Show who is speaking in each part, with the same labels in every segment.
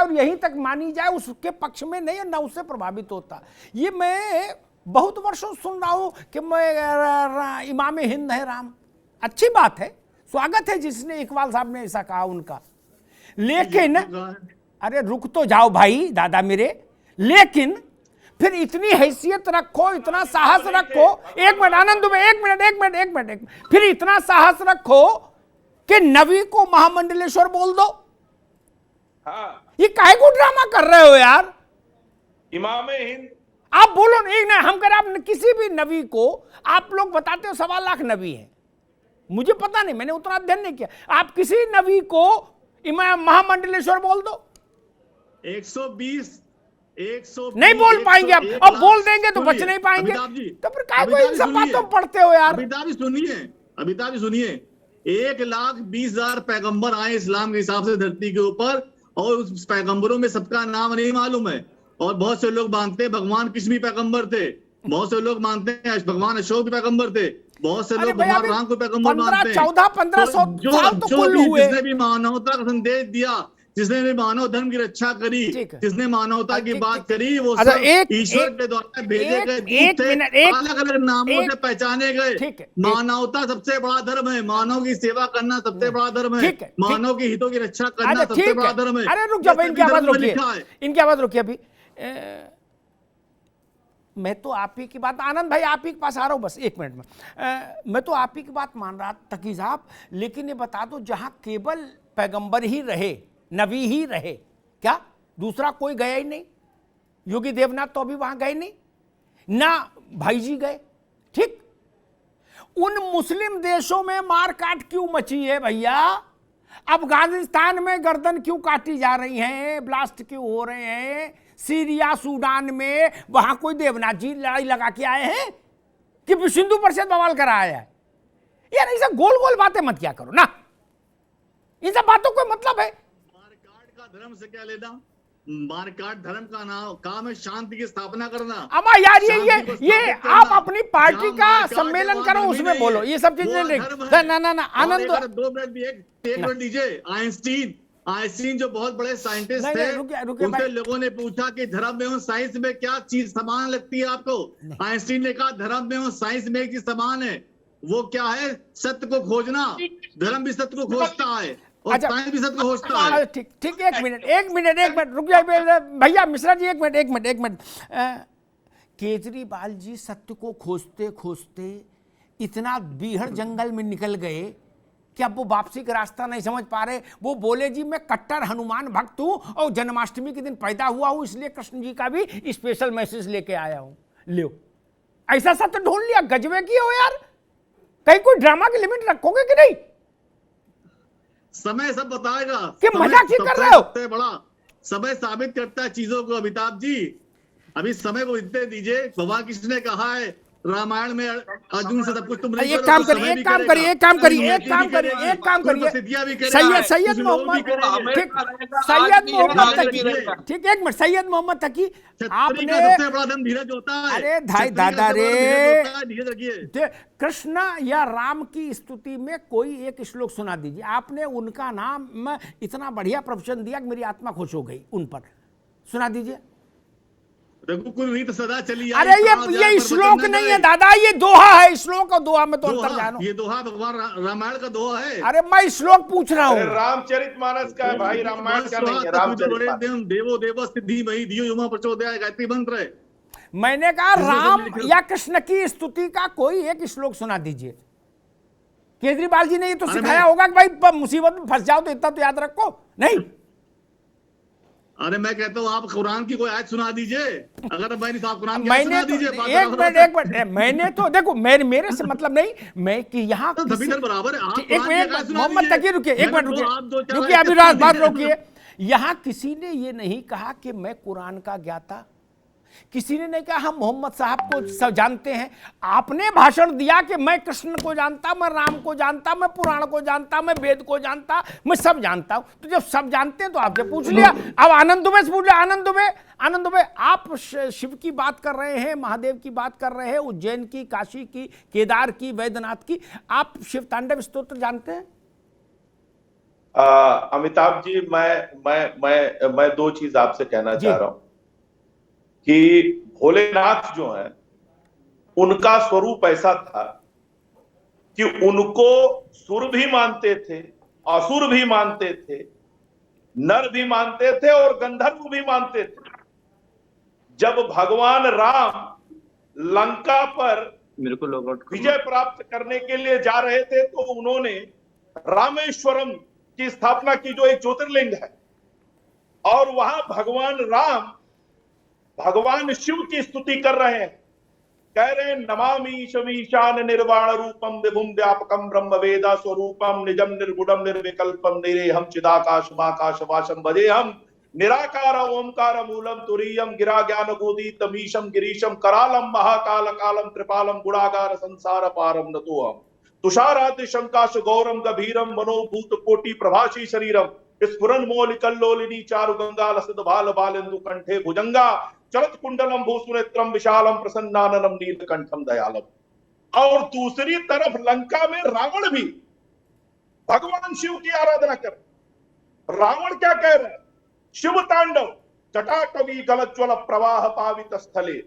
Speaker 1: और यहीं तक मानी जाए, उसके पक्ष में नहीं है, ना उससे प्रभावित होता। ये मैं बहुत वर्षों सुन रहा हूं कि मैं इमाम हिंद है राम, अच्छी बात है, स्वागत है जिसने इकबाल साहब ने ऐसा कहा उनका, लेकिन अरे रुक तो जाओ भाई दादा मेरे, लेकिन फिर इतनी हैसियत रखो, इतना साहस रखो, एक मिनट आनंद में, एक मिनट, फिर इतना साहस रखो कि नबी को महामंडलेश्वर बोल दो।
Speaker 2: हाँ,
Speaker 1: ये काहे को ड्रामा कर रहे हो यार?
Speaker 2: इमाम हिंद
Speaker 1: आप बोलो नहीं ना, हम कह रहे आप किसी भी नबी को, आप लोग बताते हो 1.25 लाख नबी हैं, मुझे पता नहीं, मैंने उतना अध्ययन नहीं किया, आप किसी नबी को इमाम महामंडलेश्वर बोल दो,
Speaker 3: 120
Speaker 1: नहीं बोल पाएंगे आप, अब बोल देंगे तो बच नहीं पाएंगे, तो फिर काहे को इन सब बातों पढ़ते हो यार?
Speaker 3: अमिताभ जी सुनिए, 1,20,000 पैगंबर आए इस्लाम के हिसाब से धरती के ऊपर, और उस पैगंबरों में सबका नाम नहीं मालूम है, और बहुत से लोग मानते हैं भगवान कृष्ण भी पैगंबर थे, बहुत से लोग मानते हैं भगवान अशोक भी पैगंबर थे, बहुत से लोग भगवान राम को पैगंबर मानते हैं।
Speaker 1: 1400-1500 साल तो कुल हुए।
Speaker 3: जिसने भी मानवता का संदेश दिया, जिसने भी मानव धर्म की रक्षा करी, जिसने मानवता की बात करी, वो सब ईश्वर के द्वारा भेजे गए दूत थे, अलग अलग नामों से पहचाने गए। मानवता सबसे बड़ा धर्म है, मानव की सेवा करना सबसे बड़ा धर्म है, मानव के हितों की रक्षा करना सबसे बड़ा धर्म है।
Speaker 1: अरे रुक जाओ, इनकी आवाज रोकिए, इनकी आवाज रोकिए अभी। मैं तो आप ही की बात, आनंद भाई आप ही के पास आ रहा हूं बस 1 मिनट में। मैं तो आप ही की बात मान रहा तकी साहब, लेकिन ये बता दो जहां केवल पैगंबर ही रहे, नबी ही रहे, क्या दूसरा कोई गया ही नहीं? योगी देवनाथ तो अभी वहां गए नहीं ना, भाई जी गए, ठीक। उन मुस्लिम देशों में मारकाट क्यों मची है भैया? अफगानिस्तान में गर्दन क्यों काटी जा रही हैं, ब्लास्ट क्यों हो रहे हैं? सीरिया सूडान में वहां कोई देवनाथ जी लड़ाई लगा के आए हैं कि सिंधु परिषद बवाल करा आया है? यार ऐसा गोल गोल बातें मत क्या करो ना, इन सब बातों को मतलब है?
Speaker 3: मारकाट का धर्म से क्या लेना? मारकाट धर्म का नाम काम है शांति की स्थापना करना।
Speaker 1: अमा यार ये आप अपनी पार्टी का सम्मेलन करो, उसमें बोलो ये सब चीजें ना आनंद।
Speaker 3: 2 मिनट भी एक मिनट दीजिए। आइंस्टीन जो बहुत बड़े साइंटिस्ट थे, उनसे लोगों ने पूछा कि धर्म में और साइंस में क्या चीज समान लगती है आपको? आइंस्टीन ने कहा धर्म में और साइंस में एक चीज समान है, वो क्या है? सत्य को खोजना। धर्म भी सत्य को खोजता है और साइंस भी सत्य को खोजता है।
Speaker 1: ठीक, एक मिनट रुक जाइए भैया मिश्रा जी, एक मिनट। केजरीवाल जी सत्य को खोजते खोजते इतना बीहड़ जंगल में निकल गए कि अब वो वापसी का रास्ता नहीं समझ पा रहे। वो बोले जी मैं कट्टर हनुमान भक्त हूं और जन्माष्टमी के दिन पैदा हुआ हूं, इसलिए कृष्ण जी का भी स्पेशल मैसेज लेके आया हूं। लो ऐसा सत्य ढूंढ लिया, गजबे की हो यार। कहीं कोई ड्रामा की लिमिट रखोगे कि नहीं?
Speaker 3: समय सब बताएगा
Speaker 1: कि मजाक ही कर रहे हो?
Speaker 3: सबसे बड़ा समय साबित करता है चीजों को अमिताभ जी, अभी समय को इतने दीजिए। भगवान कृष्ण ने कहा है रामायण में अर्जुन से सब कुछ तुम नहीं
Speaker 1: एक काम करिए सैयद मोहम्मद ठीक, एक मिनट सैयद मोहम्मद तकी, आपने
Speaker 3: सबसे बड़ा धन धीरज होता है।
Speaker 1: अरे भाई दादा रे,
Speaker 3: धीरज रखिए।
Speaker 1: कृष्ण या राम की स्तुति में कोई एक श्लोक सुना दीजिए। आपने उनका नाम इतना बढ़िया प्रवचन दिया कि मेरी आत्मा खुश हो गई, उन पर सुना दीजिए।
Speaker 3: रघुकुल रीत सदा चली।
Speaker 1: अरे ये श्लोक नहीं है दादा, ये दोहा है। श्लोक और दोहा में तो अंतर जानो।
Speaker 3: ये दोहा भगवान रामायण का दोहा है।
Speaker 1: अरे मैं श्लोक पूछ रहा हूँ।
Speaker 2: रामचरितमानस का है भाई, रामायण का नहीं है। रामचरितमानस
Speaker 3: देवो देव सिद्धि मही धियो युमा प्रचोदयाय गायत्री मंत्र है।
Speaker 1: मैंने कहा राम या कृष्ण की स्तुति का कोई एक श्लोक सुना दीजिए। केजरीवाल जी ने ये तो सिखाया होगा कि भाई मुसीबत में फंस जाओ तो इतना तो याद रखो। नहीं,
Speaker 3: अरे मैं कहता हूँ आप कुरान की कोई आयत सुना दीजिए। अगर मैं नहीं, आप कुरान की
Speaker 1: मैंने
Speaker 3: सुना
Speaker 1: तो
Speaker 3: दीजिए।
Speaker 1: एक मिनट मैंने तो देखो मेरे से मतलब नहीं, मैं कि यहाँ
Speaker 3: बराबर है।
Speaker 1: एक मोहम्मद तकी रुकिए, एक मिनट रुकिए अभी बात रोकिए। यहाँ किसी ने ये नहीं कहा कि मैं कुरान का ज्ञाता, किसी ने नहीं कहा हम मोहम्मद साहब को जानते हैं। आपने भाषण दिया कि मैं कृष्ण को जानता, मैं राम को जानता, मैं पुराण को जानता, मैं वेद को जानता, मैं सब जानता हूं। तो जब सब जानते हैं तो आपसे पूछ लिया। अब आनंद दुबे से पूछ लिया। आनंद दुबे आप शिव की बात कर रहे हैं, महादेव की बात कर रहे हैं, उज्जैन की, काशी की, केदार की, वैद्यनाथ की, आप शिव तांडव स्तोत्र जानते हैं?
Speaker 2: अमिताभ जी, मैं दो चीज आपसे कहना चाह रहा हूं कि भोलेनाथ जो है उनका स्वरूप ऐसा था कि उनको सुर भी मानते थे, असुर भी मानते थे, नर भी मानते थे और गंधर्व भी मानते थे। जब भगवान राम लंका पर विजय प्राप्त करने के लिए जा रहे थे तो उन्होंने रामेश्वरम की स्थापना की, जो एक ज्योतिर्लिंग है, और वहां भगवान राम भगवान शिव की स्तुति कर रहे हैं, कह रहे हैं नमामि शमीशान निर्वाण रूपम विभुम व्यापकम ब्रह्म वेदा स्वरूपम निजम निर्गुणम निर्विकल्पम निरेहम चिदाकाशमाकाश वासम भजे हम निराकार ओंकार मूलम तुरीयम गिरा ज्ञान गोदी तमीशम गिरीशम करालम महाकाल कालम कृपालम गुणागार संसार पारम नतो हम तुषाराति शंकाश गौरम गभीरम मनोभूत कोटि प्रभासी शरीरम स्फुरन मौलिकल्लोलिनी चारु गंगा लसद भाल बालेन्दु कंठे भुजंगा चरत कुंडलम भूसुनेत्रम विशालम प्रसन्नाननम नीलकंठम दयालम। और दूसरी तरफ लंका में रावण भी भगवान शिव की आराधना कर। रावण क्या कह रहे हैं? शिव तांडव जटाटवी गलज्वल प्रवाह पावित स्थले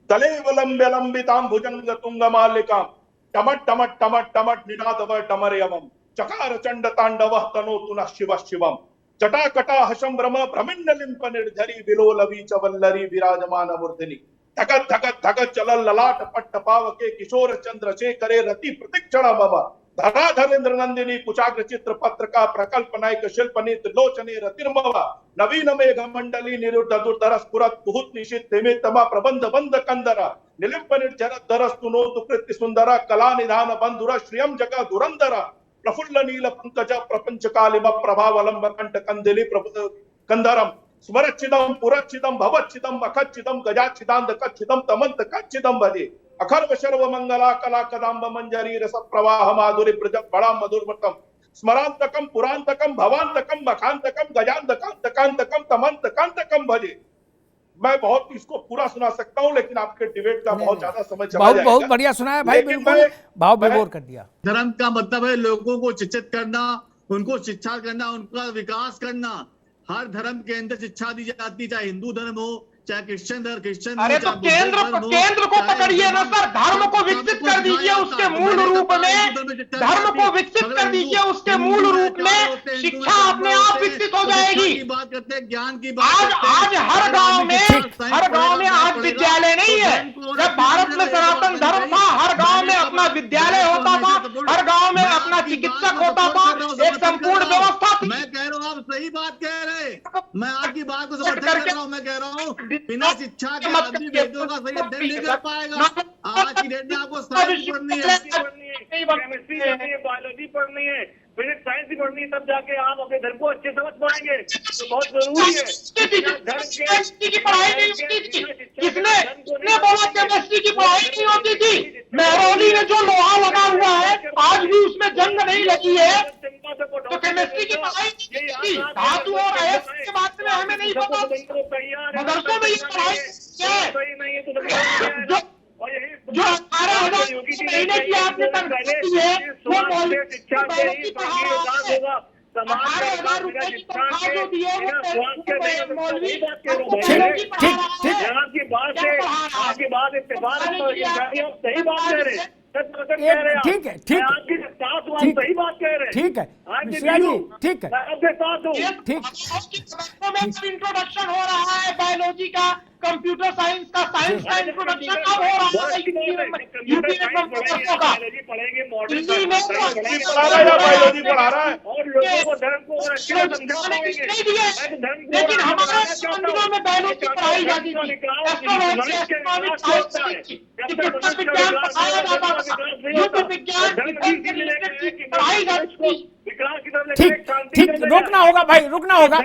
Speaker 2: दले विलंबे लंबिताम भुजंग तुंग मालिकाम टमट टमट टमट टमट निनादव टमरयवम चकार चंड तांडव तनोतु न शिव शिवम जटाकटा हशम भ्रम भ्रमिन्न लिंप निर्झरी विलोलवी चवल्लरी विराजमान मूर्धनि धगत धगत धगत चलल ललाट पट्ट पावके किशोर चंद्र शेखरे रति प्रतिक्षण मम धराधरेन्द्र नंदिनी कुचाग्र चित्र पत्रका प्रकल्प नायक शिल्प नेत्र लोचने रतिर्मव नवीन मेघ मंडली निरुद्ध दुर्धर स्फुरत कुहुत निशित निमित्तमा प्रबंध बंद कंदरा निलिंप निर्झर धरस्तु नोतु कृत्य सुंदरा कला निधान बंधुर श्रियम जग दुरंदरा प्रफुल्ल नील पंकज प्रपंच कालिम प्रभावलंब कंठ कंदिली कंदरम स्मरच्छिदम पुरच्छिदम भवच्छिदम मखच्छिदम गजाच्छिदांत कच्छिदम तमंत कच्छिदम भजे अखर्व शर्व मंगला कला कदाम्ब मंजरी रस प्रवाह माधुरी प्रज बड़ा मधुरमतम स्मरांतकम पुरांतकम भवांतकम मखांतकम गजांतकांतकांतकम तमंतकांतकम भजे। मैं बहुत इसको पूरा सुना सकता हूं लेकिन आपके डिबेट का बहुत ज्यादा समय चला जाएगा।
Speaker 1: बहुत बढ़िया सुनाया भाई, बिल्कुल भाव विभोर कर दिया।
Speaker 3: धर्म का मतलब है लोगों को शिक्षित करना, उनको शिक्षा करना, उनका विकास करना। हर धर्म के अंदर शिक्षा दी जाती है, चाहे हिंदू धर्म हो चाहे क्रिश्चियन धर्म।
Speaker 4: अरे तो केंद्र को पकड़िए ना सर, धर्म को विकसित कर दीजिए उसके मूल रूप में, धर्म को विकसित कर दीजिए उसके मूल रूप में, शिक्षा अपने आप विकसित हो जाएगी।
Speaker 3: बात करते हैं ज्ञान की बात।
Speaker 4: आज हर गांव में आज विद्यालय नहीं है। जब भारत में सनातन धर्म था, हर गांव में अपना विद्यालय होता था, हर गांव में अपना चिकित्सक होता था, एक संपूर्ण व्यवस्था थी।
Speaker 3: मैं कह रहा हूँ आप सही बात कह रहे हैं, मैं आपकी बात को समर्थन कर रहा हूँ। मैं कह रहा हूँ बिना शिक्षा के आदमी वेदों का सही अध्ययन नहीं कर पाएगा। आज की डेट में आपको साइंस पढ़नी है,
Speaker 2: केमिस्ट्री पढ़नी है, बायोलॉजी पढ़नी है, फिजिक्स साइंस भी पढ़नी है, तब जाके आप अपने धर्म को अच्छे समझ पाएंगे। तो बहुत जरूरी है।
Speaker 4: केमिस्ट्री की पढ़ाई नहीं होती थी। किसने बोला केमिस्ट्री की पढ़ाई नहीं होती थी? मेहरौली में जो लोहा लगा हुआ है आज भी उसमें जंग नहीं लगी है, तो केमिस्ट्री की पढ़ाई धातु और अयस्क के बारे में हमें नहीं पता। मदरसों में ये पढ़ाई क्या है? जो 18,000 महीने की आपने तनख्वाह दी है वो मौलवी की पढ़ा रहा है। 18,000 रुपए की तनख्वाह जो दी है वो मौलवी
Speaker 2: आपकी बात इत्तेफाक सही बात कह रहे हैं।
Speaker 1: ठीक है, ठीक है,
Speaker 2: सही बात कह रहे हैं।
Speaker 1: ठीक है मिश्रा जी, ठीक है,
Speaker 2: आपके साथ हूँ।
Speaker 4: इंट्रोडक्शन हो रहा है बायोलॉजी का, कंप्यूटर साइंस का, साइंस का इंट्रोडक्शन अब हो रहा है यूपी में कंप्यूटर का।
Speaker 2: बायोलॉजी पढ़ा रहा है और लोगों को धर्म को और अच्छे से समझा पाएंगे।
Speaker 4: लेकिन हमारे मंदिरों में बायोलॉजी पढ़ाई जाती थी, एस्ट्रोनॉमी, चिकित्सा विज्ञान पढ़ाया जाता था, युद्ध विज्ञान की पढ़ाई जाती थी।
Speaker 1: ठीक, रोकना होगा भाई, रुकना होगा।